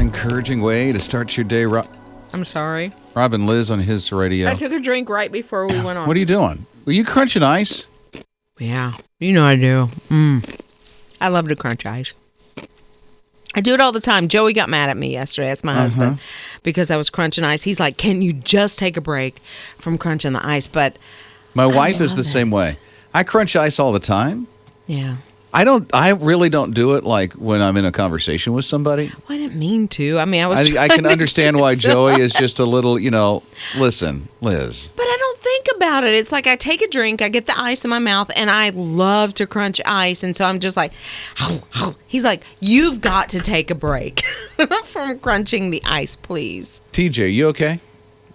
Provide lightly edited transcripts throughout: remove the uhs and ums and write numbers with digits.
encouraging way to start your day. I'm sorry. Rob and Liz on his radio. I took a drink right before we went on. What are you doing? Were you crunching ice? Yeah, you know I do. I love to crunch ice. I do it all the time. Joey got mad at me yesterday. That's my husband. Because I was crunching ice. He's like, can you just take a break from crunching the ice? But my wife is the same way. I crunch ice all the time. Yeah. I really don't do it like when I'm in a conversation with somebody. Well, I didn't mean to. I mean, I can understand why Joey is just a little, listen, Liz. But I don't think about it. It's like I take a drink, I get the ice in my mouth, and I love to crunch ice. And so I'm just like, he's like, you've got to take a break from crunching the ice, please. TJ, you okay?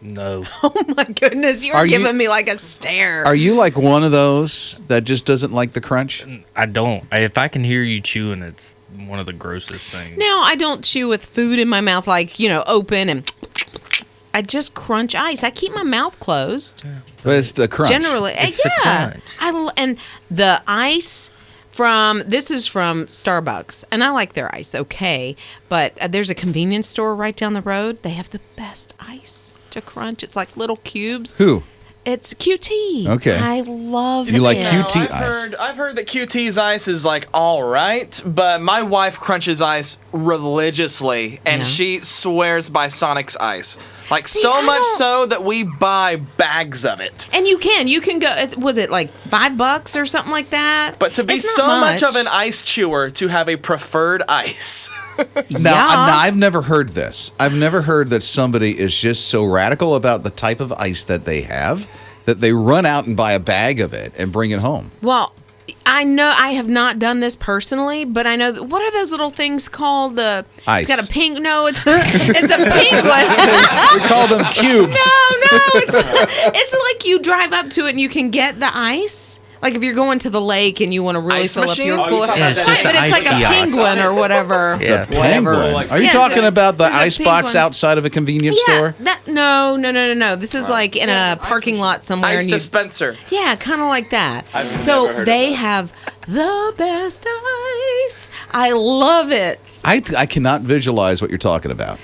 No. Oh my goodness, you're giving me like a stare. Are you like one of those that just doesn't like the crunch? I don't. If I can hear you chewing, it's one of the grossest things. No, I don't chew with food in my mouth, like, open and I just crunch ice. I keep my mouth closed. Yeah. But it's the crunch. Generally, It's the crunch. And the ice this is from Starbucks, and I like their ice, okay, but there's a convenience store right down the road. They have the best ice to crunch. It's like little cubes. Who? It's QT. Okay. I love it. You like QT ice? I've heard that QT's ice is like all right, but my wife crunches ice religiously, and she swears by Sonic's ice. Like so much so that we buy bags of it. And you can go. Was it like $5 or something like that? But to be It's so not much of an ice chewer, to have a preferred ice. Now, I've never heard this. I've never heard that somebody is just so radical about the type of ice that they have that they run out and buy a bag of it and bring it home. Well, I know I have not done this personally, but I know what are those little things called? Ice. It's got a pink. No, it's a penguin. We call them cubes. No, it's like you drive up to it and you can get the ice. Like if you're going to the lake and you want to really Ice fill machine? up your cooler, Yeah, it's just but an it's like ice a kiosk. penguin or whatever. Yeah. It's a penguin. Are you Yeah, talking about the it's a ice box penguin. outside of a convenience store? No. This is like in a parking lot somewhere. Ice and dispenser. Yeah, kind of like that. I've never So heard of they that. have the best ice. I love it. I cannot visualize what you're talking about.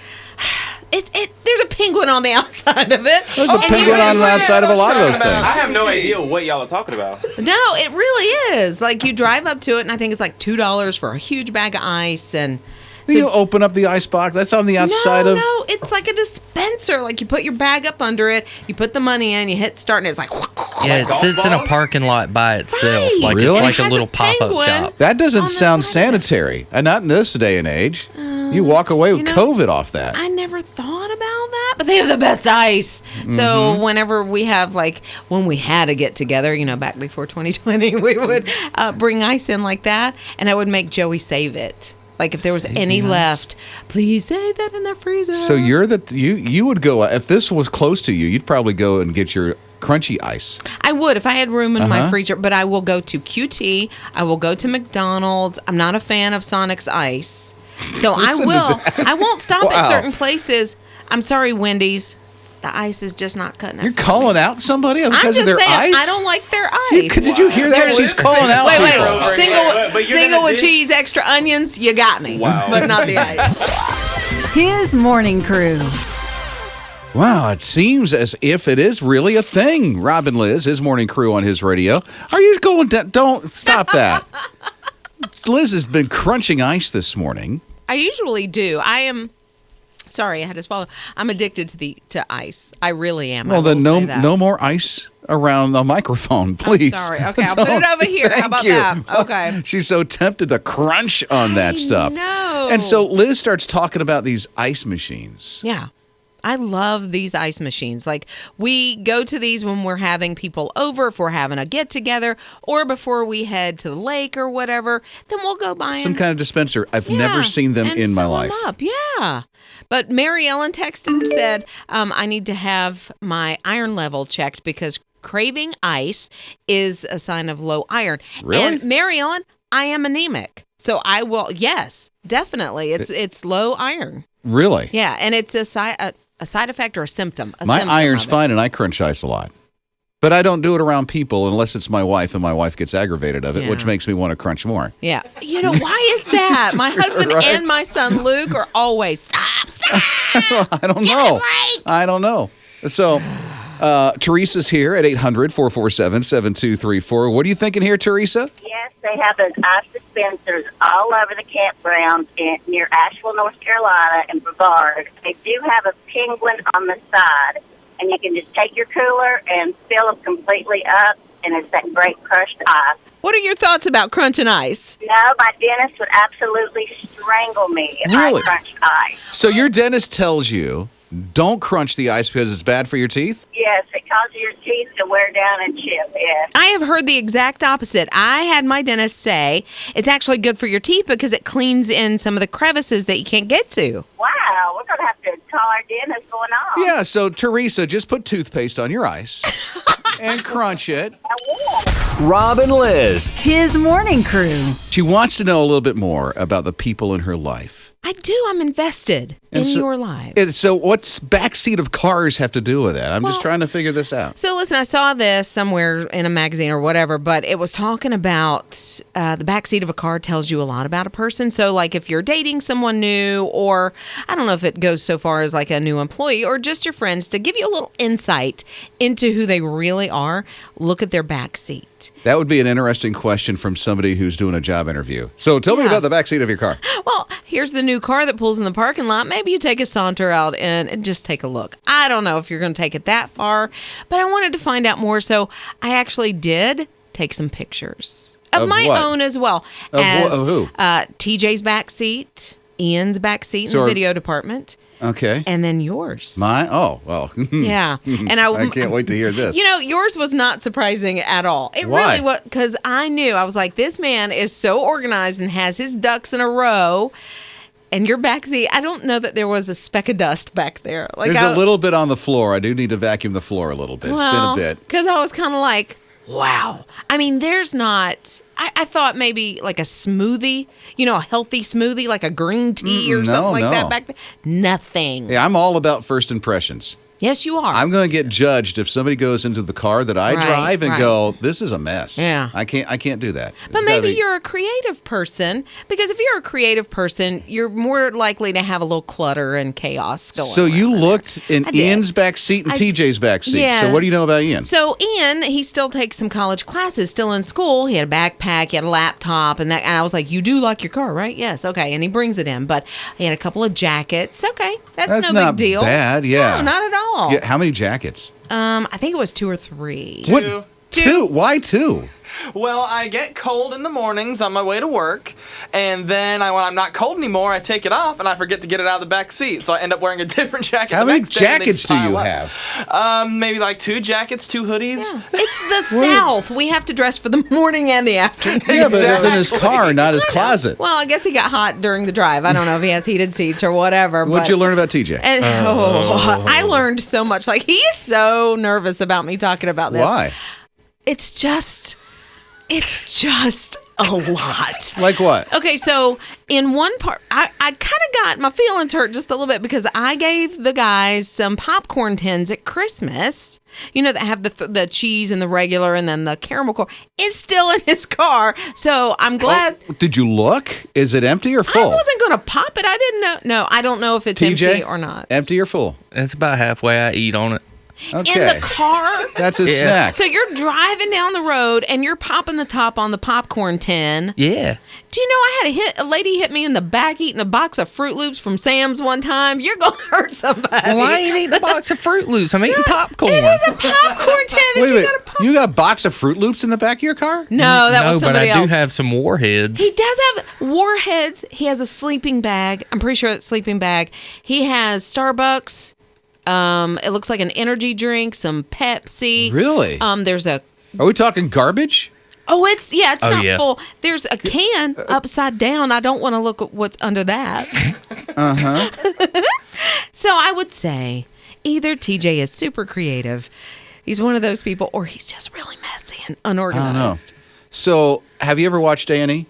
There's a penguin on the outside of it. There's a penguin on the outside of a lot of those I things. have no idea what y'all are talking about. No, it really is. Like you drive up to it, and I think it's like $2 for a huge bag of ice. And You open up the ice box. That's on the outside of. No, it's like a dispenser. Like you put your bag up under it, you put the money in, you hit start, and it's like. Yeah, it sits in a parking lot by itself. Right. Like Really? it's like It a has little a pop-up penguin. shop. That doesn't on the sound side of it. sanitary, and not in this day and age. You walk away with COVID off that. I never thought about that, but they have the best ice. So whenever we have when we had a get together, back before 2020, we would bring ice in like that, and I would make Joey save it. Like if there was Save any the ice. left, please save that in the freezer. So you would go, if this was close to you, you'd probably go and get your crunchy ice. I would if I had room in my freezer, but I will go to QT. I will go to McDonald's. I'm not a fan of Sonic's ice. So Listen to that. I won't stop Wow. at certain places. I'm sorry, Wendy's. The ice is just not cutting it. You're for me. calling out somebody because I'm of just their saying, ice? I don't like their ice. Did you hear that? She's calling out Wait, people. Over single, here. But you're single gonna with do- cheese, extra onions. You got me. Wow. But not the ice. His morning crew. Wow, it seems as if it is really a thing. Rob and Liz, his morning crew on his radio. Are you going down? Don't stop that. Liz has been crunching ice this morning. I usually do. I am. Sorry, I had to swallow. I'm addicted to ice. I really am. Well, I then will say that. no more ice around the microphone, please. I'm sorry. Okay, I'll put it over here. How Thank about you. that? Okay. She's so tempted to crunch on that stuff. know. And so Liz starts talking about these ice machines. Yeah. I love these ice machines. Like we go to these when we're having people over, if we're having a get together, or before we head to the lake or whatever, then we'll go buy Some them. kind of dispenser. I've never seen them and in my fill life. 'em up. Yeah. But Mary Ellen texted and said, I need to have my iron level checked because craving ice is a sign of low iron. Really? And Mary Ellen, I am anemic. So I will, yes, definitely. It's low iron. Really? Yeah. And it's a side effect or a symptom. My symptom iron's of it. fine and I crunch ice a lot. But I don't do it around people unless it's my wife, and my wife gets aggravated of it, which Yeah. makes me want to crunch more. Yeah. You know, why is that? My husband Right. and my son Luke are always, stop. I don't know. I don't know. So, Teresa's here at 800-447-7234. What are you thinking here, Teresa? Yes, they have those ice dispensers all over the campgrounds near Asheville, North Carolina, and Brevard. They do have a penguin on the side, and you can just take your cooler and fill them completely up, and it's that great crushed ice. What are your thoughts about crunching ice? No, my dentist would absolutely strangle me if Really? I crunched ice. So your dentist tells you don't crunch the ice because it's bad for your teeth? Yes, it causes your teeth to wear down and chip, yes. I have heard the exact opposite. I had my dentist say it's actually good for your teeth because it cleans in some of the crevices that you can't get to. Wow, we're going to have to call our dentist going on. Yeah, so Teresa, just put toothpaste on your ice and crunch it. Rob and Liz. His morning crew. She wants to know a little bit more about the people in her life. I do. I'm invested in your life. So what's backseat of cars have to do with that? I'm just trying to figure this out. So listen, I saw this somewhere in a magazine or whatever, but it was talking about the backseat of a car tells you a lot about a person. So like if you're dating someone new, or I don't know if it goes so far as like a new employee or just your friends, to give you a little insight into who they really are, look at their backseat. That would be an interesting question from somebody who's doing a job interview. So tell me Yeah. about the backseat of your car. Well, here's the new car that pulls in the parking lot. Maybe you take a saunter out and just take a look. I don't know if you're going to take it that far, but I wanted to find out more. So I actually did take some pictures of Of my what? own as well. Of as who? TJ's backseat, Ian's backseat So in are- the video department, Okay. and then yours. Oh, well. Yeah. And I can't wait to hear this. You know, yours was not surprising at all. It Why? really was, because I knew, I was like, this man is so organized and has his ducks in a row. And your backseat, I don't know that there was a speck of dust back there. Like There's a little bit on the floor. I do need to vacuum the floor a little bit. It's been a bit. Because I was kind of like, wow. I mean, there's not, I thought maybe like a smoothie, you know, a healthy smoothie, like a green tea or no, something like no. that back there. Nothing. Yeah, I'm all about first impressions. Yes, you are. I'm going to get judged if somebody goes into the car that I Right, drive and right. go, this is a mess. Yeah. I can't do that. But It's gotta maybe be- you're a creative person, because if you're a creative person, you're more likely to have a little clutter and chaos going on. So you looked in I did. Ian's back seat and I- TJ's back seat. Yeah. So what do you know about Ian? So Ian, he still takes some college classes, still in school. He had a backpack, he had a laptop, and I was like, you do like your car, right? Yes, okay. And he brings it in. But he had a couple of jackets. Okay, that's no not big deal. bad. Yeah. No, not at all. Yeah, how many jackets? I think it was 2 or 3. What? Two? Why two? Well, I get cold in the mornings on my way to work, and then when I'm not cold anymore, I take it off, and I forget to get it out of the back seat, so I end up wearing a different jacket. How the many next day, and they jackets just do pile you up. have? Maybe like 2 jackets, 2 hoodies. It's the South. We have to dress for the morning and the afternoon. Yeah, but it's in his Exactly. car, not his closet. Well, I guess he got hot during the drive. I don't know if he has heated seats or whatever. What'd but- you learn about TJ? And I learned so much. Like, he is so nervous about me talking about this. Why? It's just a lot. Like what? Okay, so in one part, I kind of got my feelings hurt just a little bit because I gave the guys some popcorn tins at Christmas. You know, that have the cheese and the regular and then the caramel corn. It's still in his car. So I'm glad. Oh, did you look? Is it empty or I full? wasn't going to pop it. I didn't know. No, I don't know if it's TJ? empty or not. Empty or full? It's about halfway I eat on it. Okay. In the car. That's a Yeah. snack. So you're driving down the road and you're popping the top on the popcorn tin. Yeah. Do you know I had a lady hit me in the back eating a box of Fruit Loops from Sam's one time? You're going to hurt somebody. Well, I ain't eating a box of Fruit Loops. I'm eating popcorn. It is a popcorn tin that Wait, you wait. got to pop. You got a box of Fruit Loops in the back of your car? No, that was but somebody I else. do have some Warheads. He does have Warheads. He has a sleeping bag. I'm pretty sure it's sleeping bag. He has Starbucks. It looks like an energy drink, some Pepsi. Really? There's a Are we talking garbage? it's Oh, not yeah. full. There's a can upside down. I don't want to look at what's under that. So I would say either TJ is super creative. He's one of those people, or he's just really messy and I don't know. unorganized. So, have you ever watched A&E?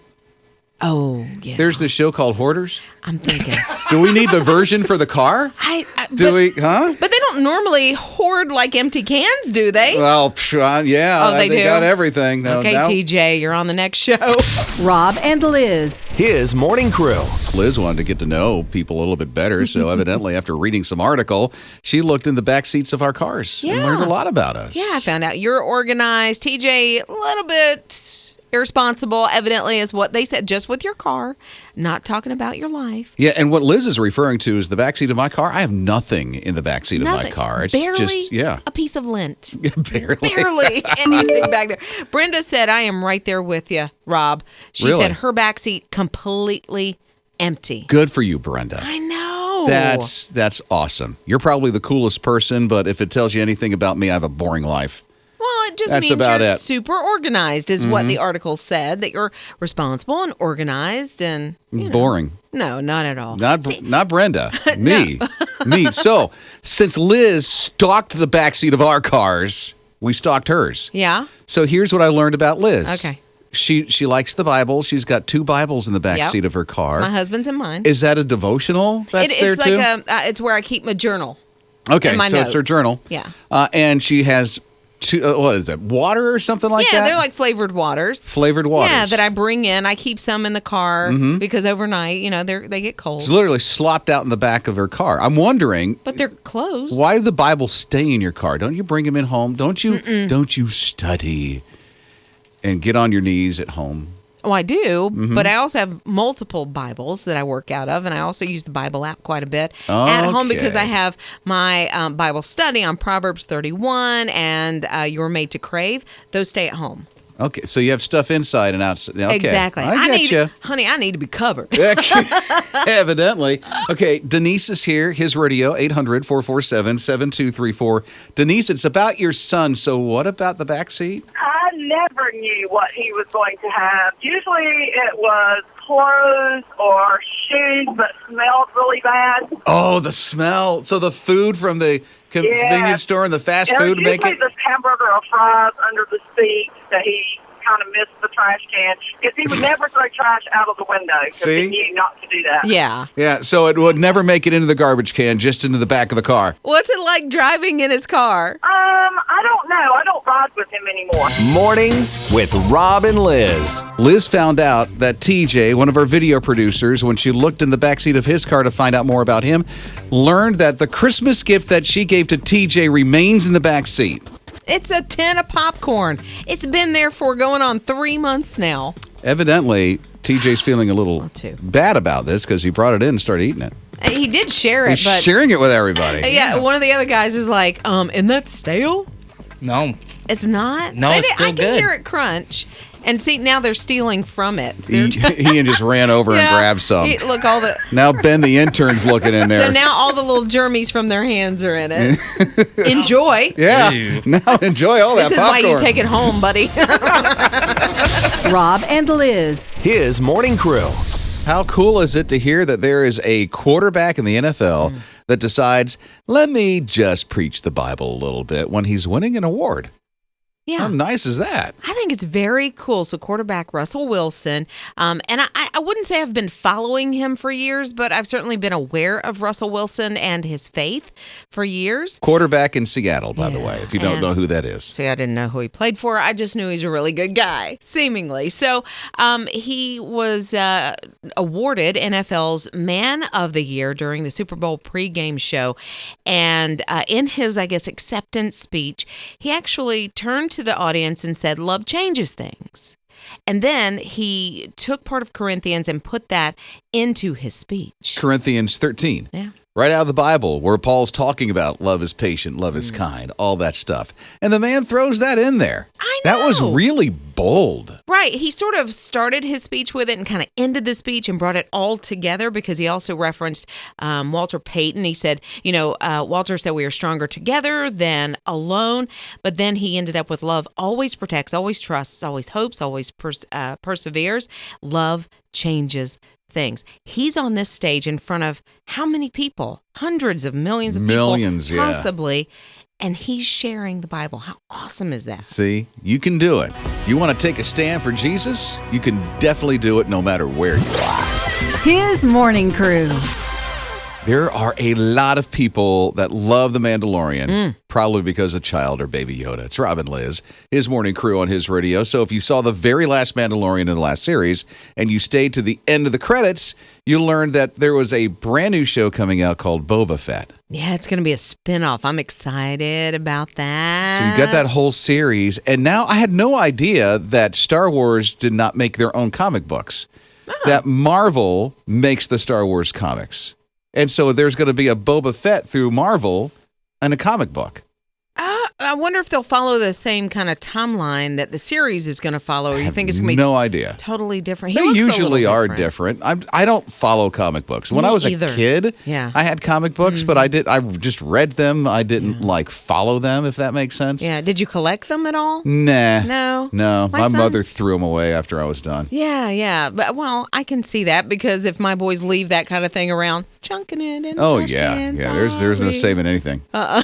Oh, yeah. There's this show called Hoarders. I'm thinking. Do we need the version for the car? I Do we? Huh? But they don't don't normally hoard like empty cans, do they? Well, yeah. Oh, they do? got everything. No, Okay, now, TJ, you're on the next show. Rob and Liz. His morning crew. Liz wanted to get to know people a little bit better, so evidently after reading some article, she looked in the back seats of our cars and learned a lot about us. Yeah, I found out you're organized. TJ, a little bit irresponsible, evidently, is what they said, just with your car, not talking about your life. Yeah, and what Liz is referring to is the backseat of my car. I have nothing in the backseat of my car. It's barely just, a piece of lint. Barely. Anything back there. Brenda said, I am right there with you, Rob. She Really? said her backseat completely empty. Good for you, Brenda. I know. That's awesome. You're probably the coolest person, but if it tells you anything about me, I have a boring life. Well, it just That's means about you're it. super organized is what the article said, that you're responsible and organized and Boring. No, not at all. Not Brenda. Me. Me. So, since Liz stalked the backseat of our cars, we stalked hers. Yeah. So here's what I learned about Liz. Okay. She likes the Bible. She's got 2 Bibles in the back Yep. seat of her car. It's my husband's and mine. Is that a devotional that's there it's too? like it's where I keep my journal. Okay, and my so it's her notes. journal. Yeah. And she has 2, what is it, water or something like that? Yeah, they're like flavored waters. Flavored waters. Yeah, that I bring in. I keep some in the car because overnight, they get cold. It's literally slopped out in the back of her car. I'm wondering, But they're closed. why do the Bible stay in your car? Don't you bring them in home? Don't you study and get on your knees at home? Oh, I do, Mm-hmm. but I also have multiple Bibles that I work out of, and I also use the Bible app quite a bit at home because Okay. I have my Bible study on Proverbs 31 and You're Made to Crave. Those stay at home. Okay, so you have stuff inside and outside. Okay. Exactly. I get you. Honey, I need to be covered. Evidently. Okay, Denise is here. His radio, 800-447-7234. Denise, it's about your son. So what about the back seat? I never knew what he was going to have. Usually it was clothes or shoes that smelled really bad. Oh, the smell. So the food from the convenience store and the fast food make usually it. this hamburger or fries under the seat that he kind of missed the trash can. Because he would never throw trash out of the window because See? he knew not to do that. Yeah. Yeah, so it would never make it into the garbage can, just into the back of the car. What's it like driving in his car? I don't know. I don't ride with him anymore. Mornings with Rob and Liz. Liz found out that TJ, one of our video producers, when she looked in the backseat of his car to find out more about him, learned that the Christmas gift that she gave to TJ remains in the backseat. It's a tin of popcorn. It's been there for going on 3 months now. Evidently, TJ's feeling a little bad about this because he brought it in and started eating it. He did share it, He's but sharing it with everybody. yeah, one of the other guys is like, isn't that stale? No. It's not? No, it's still I can good. hear it crunch. And see, now they're stealing from it. He just ran over and grabbed some. Look, all the... Now Ben the intern's looking in there. So now all the little germies from their hands are in it. Enjoy. Yeah. Ew. Now enjoy all that This is popcorn. why you take it home, buddy. Rob and Liz. His morning crew. How cool is it to hear that there is a quarterback in the NFL that decides, let me just preach the Bible a little bit when he's winning an award? Yeah. How nice is that? I think it's very cool. So quarterback Russell Wilson, and I wouldn't say I've been following him for years, but I've certainly been aware of Russell Wilson and his faith for years. Quarterback in Seattle, by the way, if you don't and- know who that is. See, I didn't know who he played for. I just knew he's a really good guy, seemingly. So he was awarded NFL's Man of the Year during the Super Bowl pregame show. And in his, I guess, acceptance speech, he actually turned to the audience and said, love changes things. And then he took part of Corinthians and put that into his speech. Corinthians 13. Yeah. Right out of the Bible, where Paul's talking about love is patient, love is kind, all that stuff. And the man throws that in there. I That was know. really bold. Right. He sort of started his speech with it and kind of ended the speech and brought it all together because he also referenced Walter Payton. He said, Walter said we are stronger together than alone. But then he ended up with love always protects, always trusts, always hopes, always perseveres. Love changes things. He's on this stage in front of how many people? Hundreds of millions of Millions, people, yeah. possibly. And he's sharing the Bible. How awesome is that? See, you can do it. You want to take a stand for Jesus? You can definitely do it no matter where you are. His morning crew. There are a lot of people that love The Mandalorian, probably because of Child or Baby Yoda. It's Robin Liz, his morning crew on his radio. So if you saw the very last Mandalorian in the last series and you stayed to the end of the credits, you learned that there was a brand new show coming out called Boba Fett. Yeah, it's going to be a spinoff. I'm excited about that. So you got that whole series. And now I had no idea that Star Wars did not make their own comic books, that Marvel makes the Star Wars comics. And so there's going to be a Boba Fett through Marvel and a comic book. I wonder if they'll follow the same kind of timeline that the series is going to follow, or you think it's going to be no idea. Totally different? They usually are different. I don't follow comic books. When I was a kid, I had comic books, but I just read them. I didn't follow them, if that makes sense. Yeah. Did you collect them at all? Nah. No. My mother son's- threw them away after I was done. Yeah. But, well, I can see that because if my boys leave that kind of thing around, chunking it in. Oh, yeah. There's no saving anything. Yeah.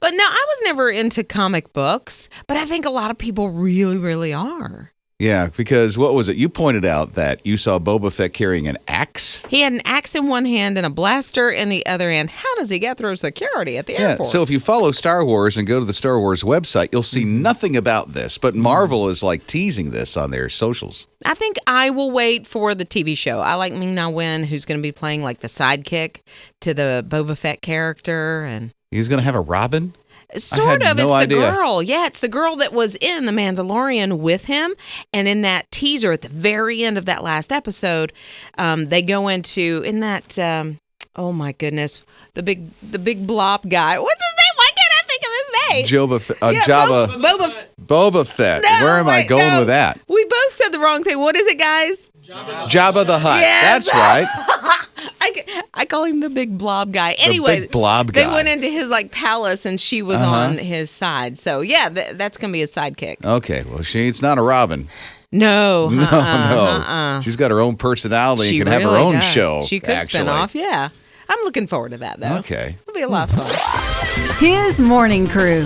But no, I was never into comic books, but I think a lot of people really, really are. Yeah, because what was it? You pointed out that you saw Boba Fett carrying an axe. He had an axe in one hand and a blaster in the other hand. How does he get through security at the airport? So if you follow Star Wars and go to the Star Wars website, you'll see nothing about this, but Marvel is like teasing this on their socials. I think I will wait for the TV show. I like Ming-Na Wen, who's going to be playing like the sidekick to the Boba Fett character. And he's going to have a Robin? Sort of. No it's idea. the girl. Yeah, it's the girl that was in The Mandalorian with him. And in that teaser at the very end of that last episode, they go into, oh my goodness, the big blob guy. What's his name? Why can't I think of his name? Boba Fett. No, Where am I going with that? We both said the wrong thing. What is it, guys? Jabba the Hutt. Yes. That's right. I call him the big blob guy. Anyway, big blob they guy. went into his like palace, and she was on his side. So yeah, that's gonna be a sidekick. Okay, well, it's not a Robin. No. She's got her own personality and can have her really own does. show. She could spin off. Yeah, I'm looking forward to that though. Okay, it'll be a lot of fun. His morning crew.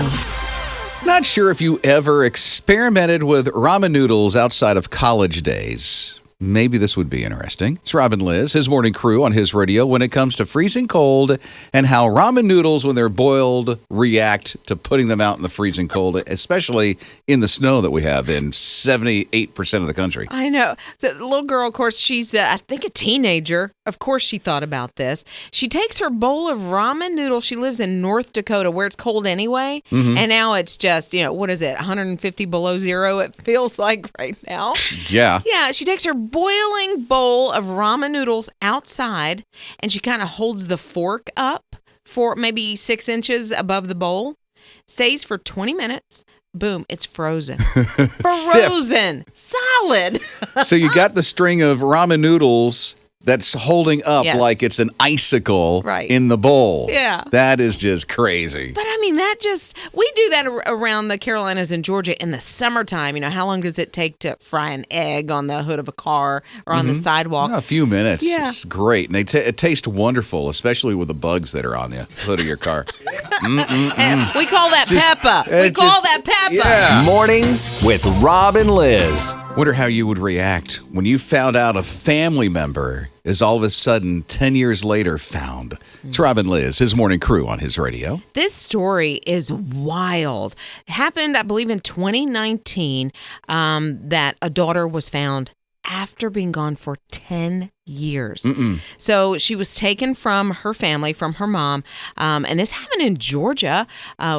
Not sure if you ever experimented with ramen noodles outside of college days. Maybe this would be interesting. It's Robin Liz, his morning crew on his radio when it comes to freezing cold and how ramen noodles, when they're boiled, react to putting them out in the freezing cold, especially in the snow that we have in 78% of the country. I know. The little girl, of course, she's, I think, a teenager. Of course, she thought about this. She takes her bowl of ramen noodles. She lives in North Dakota where it's cold anyway. And now it's just, what is it, 150 below zero, it feels like right now. Yeah. Yeah, she takes her boiling bowl of ramen noodles outside, and she kind of holds the fork up for maybe 6 inches above the bowl, stays for 20 minutes. Boom, it's frozen. Frozen. Solid. So you got the string of ramen noodles that's holding up like it's an icicle in the bowl. Yeah. That is just crazy. But I mean, we do that around the Carolinas and Georgia in the summertime. How long does it take to fry an egg on the hood of a car or on the sidewalk? A few minutes. Yeah. It's great. And it tastes wonderful, especially with the bugs that are on the hood of your car. And we call that peppa. We call that peppa. Yeah. Mornings with Rob and Liz. Wonder how you would react when you found out a family member is all of a sudden 10 years later found. It's Robin Liz, his morning crew on his radio. This story is wild. It happened, I believe, in 2019 that a daughter was found after being gone for 10 years. So she was taken from her family, from her mom, and this happened in Georgia,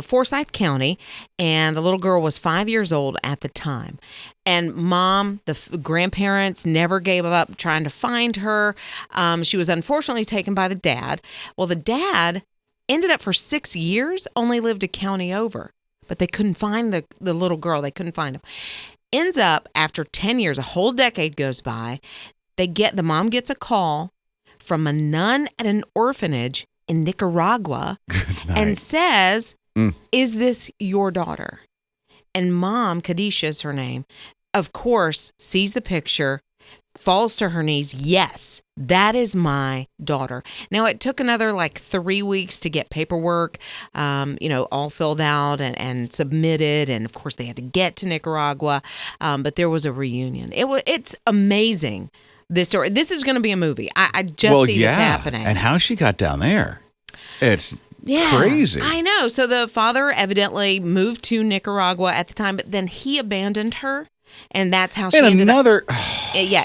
Forsyth County, and the little girl was 5 years old at the time. And mom, the grandparents never gave up trying to find her. She was unfortunately taken by the dad. Well, the dad ended up for 6 years, only lived a county over, but they couldn't find the little girl. They couldn't find him. Ends up after 10 years, a whole decade goes by. The mom gets a call from a nun at an orphanage in Nicaragua and says, "Is this your daughter?" And mom, Kadisha is her name, of course, sees the picture, falls to her knees. Yes, that is my daughter. Now, it took another 3 weeks to get paperwork, all filled out and submitted. And of course, they had to get to Nicaragua. But there was a reunion. It's amazing. this story. This is going to be a movie. I just see this happening. And how she got down there. It's crazy. I know. So the father evidently moved to Nicaragua at the time, but then he abandoned her. And that's how she ended up.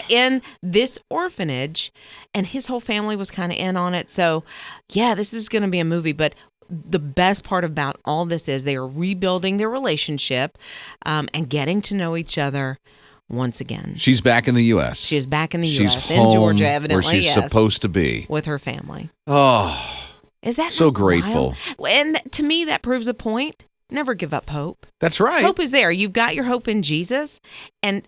In this orphanage. And his whole family was kind of in on it. So, this is going to be a movie. But the best part about all this is they are rebuilding their relationship and getting to know each other once again. She's back in the U.S. She is back in the U.S. U.S. in Georgia, evidently. Where she's supposed to be. With her family. Oh. Is that so grateful? Wild? And to me, that proves a point. Never give up hope. That's right. Hope is there. You've got your hope in Jesus, and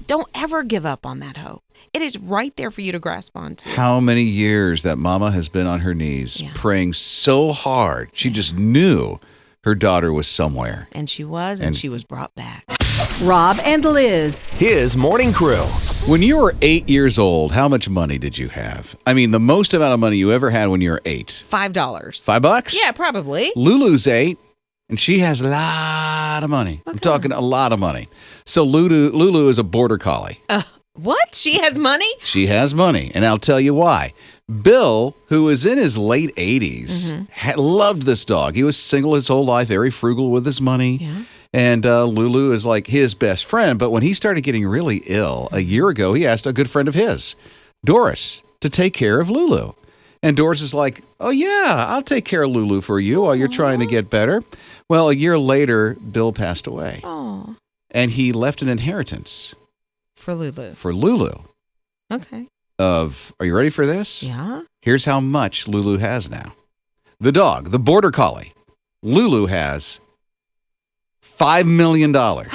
don't ever give up on that hope. It is right there for you to grasp onto. How many years that mama has been on her knees praying so hard. She just knew her daughter was somewhere. And she was, and she was brought back. Rob and Liz. His morning crew. When you were 8 years old, how much money did you have? I mean, the most amount of money you ever had when you were 8. $5. $5? Yeah, probably. Lulu's 8. And she has a lot of money. I'm talking a lot of money. So Lulu is a border collie. What? She has money? She has money. And I'll tell you why. Bill, who is in his late 80s, loved this dog. He was single his whole life, very frugal with his money. Yeah. And Lulu is like his best friend. But when he started getting really ill a year ago, he asked a good friend of his, Doris, to take care of Lulu. And Doris is like, oh, yeah, I'll take care of Lulu for you while you're trying to get better. Well, a year later, Bill passed away. Oh. And he left an inheritance. For Lulu. For Lulu. Okay. Are you ready for this? Yeah. Here's how much Lulu has now. The dog, the border collie, Lulu has $5 million. Are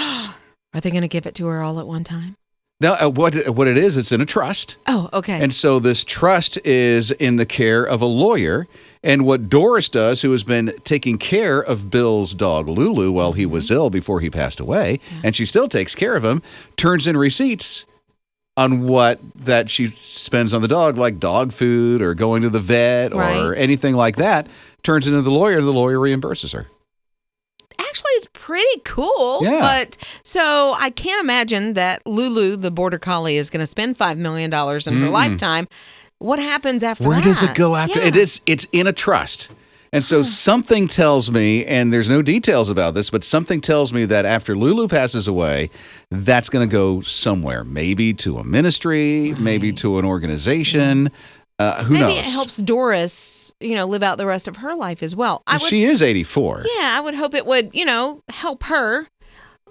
they going to give it to her all at one time? Now, what it is, it's in a trust. Oh, okay. And so this trust is in the care of a lawyer. And what Doris does, who has been taking care of Bill's dog, Lulu, while he was ill before he passed away, and she still takes care of him, turns in receipts on what that she spends on the dog, like dog food or going to the vet or anything like that, turns into the lawyer, and the lawyer reimburses her. Actually, it's pretty cool. Yeah. But so I can't imagine that Lulu, the border collie, is going to spend $5 million in her lifetime. What happens after Where that? does it go after? Yeah. It's in a trust. And so something tells me, and there's no details about this, but something tells me that after Lulu passes away, that's going to go somewhere. Maybe to a ministry, maybe to an organization. Who knows? Maybe it helps Doris, live out the rest of her life as well. She is 84. Yeah, I would hope it would, help her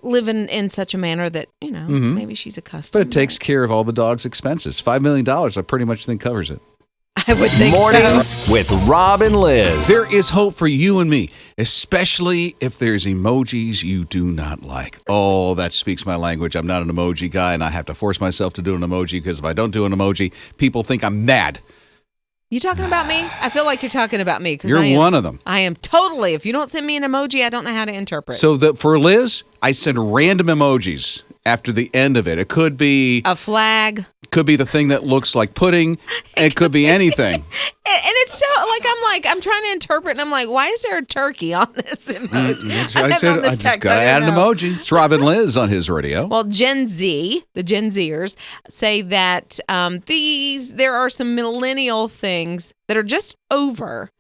live in such a manner that, maybe she's accustomed. But it takes care of all the dog's expenses. $5 million, I pretty much think covers it. I would think Mornings with Rob and Liz. There is hope for you and me, especially if there's emojis you do not like. Oh, that speaks my language. I'm not an emoji guy, and I have to force myself to do an emoji because if I don't do an emoji, people think I'm mad. You talking about me? I feel like you're talking about me. You're one of them. I am totally. If you don't send me an emoji, I don't know how to interpret. So for Liz, I send random emojis after the end of it. It could be a flag. Could be the thing that looks like pudding. It could be anything. And it's so I'm trying to interpret, and I'm like, why is there a turkey on this emoji? I just got to add an emoji. It's Rob and Liz on his radio. Well, the Gen Zers say that there are some millennial things that are just over,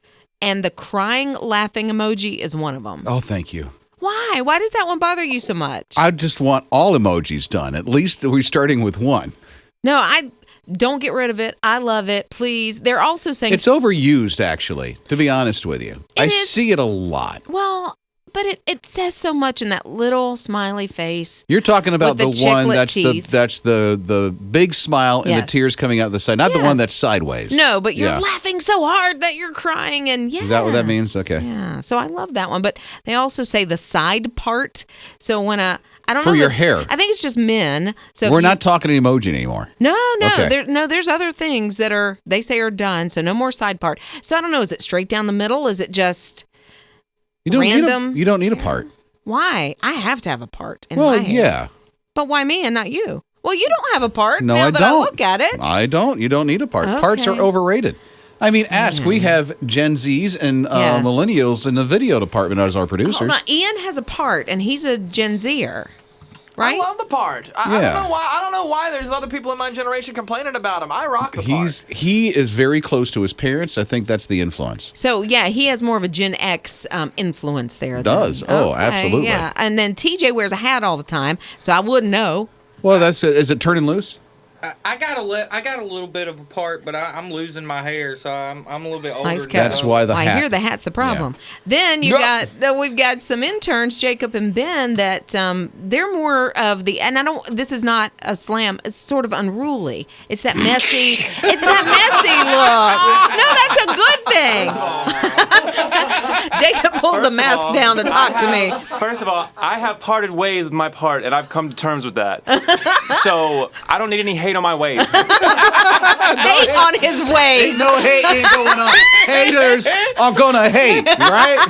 and the crying, laughing emoji is one of them. Oh, thank you. Why? Why does that one bother you so much? I just want all emojis done. At least we're starting with one. No, I don't get rid of it. I love it. Please. They're also saying it's overused, actually, to be honest with you. I see it a lot. Well, but it says so much in that little smiley face. You're talking about the one that's teeth. that's the big smile and the tears coming out the side, not the one that's sideways. No, but you're laughing so hard that you're crying, and Is that what that means? Okay. Yeah. So I love that one, but they also say the side part. So when I don't know. For your hair. I think it's just men. So we're not talking emoji anymore. No. Okay. There's other things that they say are done. So no more side part. So I don't know. Is it straight down the middle? Is it just random? You don't need a part. Why? I have to have a part in my hair. Yeah. But why me and not you? Well, you don't have a part. No, now I that don't. I look at it. I don't. You don't need a part. Okay. Parts are overrated. I mean, we have Gen Zs and millennials in the video department as our producers. Hold on. Ian has a part, and he's a Gen Zer. Right? I love the part. I don't know why. I don't know why there's other people in my generation complaining about him. I rock the part. He is very close to his parents. I think that's the influence. So, yeah, he has more of a Gen X influence there. Does. Oh, absolutely. Yeah. And then TJ wears a hat all the time, so I wouldn't know. Well, that's it. Is it turning loose? I got a little bit of a part, but I'm losing my hair, so I'm a little bit older. Nice than cut. That's why the hat. I hear the hat's the problem. Then we've got some interns, Jacob and Ben, that they're more of the, and this is not a slam, it's sort of unruly. It's that messy look. No, that's a good thing. Jacob pulled the mask down to talk to me. First of all, I have parted ways with my part, and I've come to terms with that. So I don't need any hate on my wave. Hate on his way. Ain't no hate ain't going on. Haters are gonna hate, right?